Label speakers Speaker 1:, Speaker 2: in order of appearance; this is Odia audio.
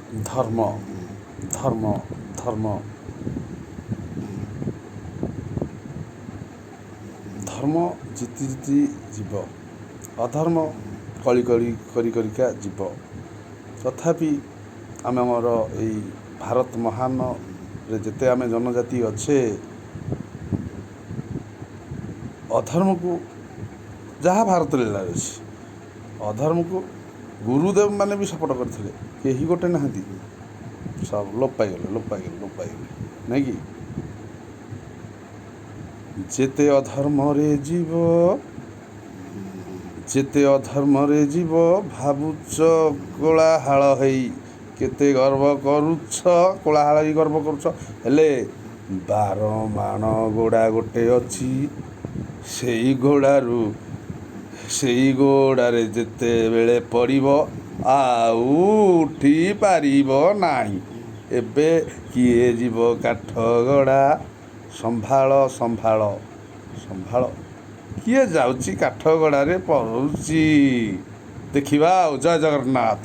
Speaker 1: ଧର୍ମ ଧର୍ମ ଧର୍ମ ଧର୍ମ ଜିତି ଜିତି ଯିବ, ଅଧର୍ମ କଳି କଳି କରି କରିକା ଯିବ। ତଥାପି ଆମେ ଆମର ଏଇ ଭାରତ ମହାନରେ ଯେତେ ଆମେ ଜନଜାତି ଅଛେ, ଅଧର୍ମକୁ ଯାହା ଭାରତ ଲୀଳାରେ ଅଛି, ଅଧର୍ମକୁ ଗୁରୁଦେବ ମାନେ ବି ସପୋର୍ଟ କରିଥିଲେ। କେହି ଗୋଟେ ନାହାନ୍ତି, ସବୁ ଲୋପ ପାଇଗଲେ ନାଇଁ କି? ଯେତେ ଅଧର୍ମରେ ଯିବ ଭାବୁଛ କୋଳାହାଳ ହେଇ, କେତେ ଗର୍ବ କରୁଛ, କୋଳାହାଳ ହେଇ ଗର୍ବ କରୁଛ। ହେଲେ 12 ମାଣ ଗୋଡ଼ା ଗୋଟେ ଅଛି, ସେଇ ଗୋଡ଼ାରେ ଯେତେବେଳେ ପଡ଼ିବ ଆଉ ଉଠି ପାରିବ ନାହିଁ। ଏବେ କିଏ ଯିବ କାଠଗଡ଼ା, ସମ୍ଭାଳ କିଏ ଯାଉଛି କାଠଗଡ଼ାରେ ପଡ଼ୁଛି। ଦେଖିବା ଆଉ। ଜୟ ଜଗନ୍ନାଥ।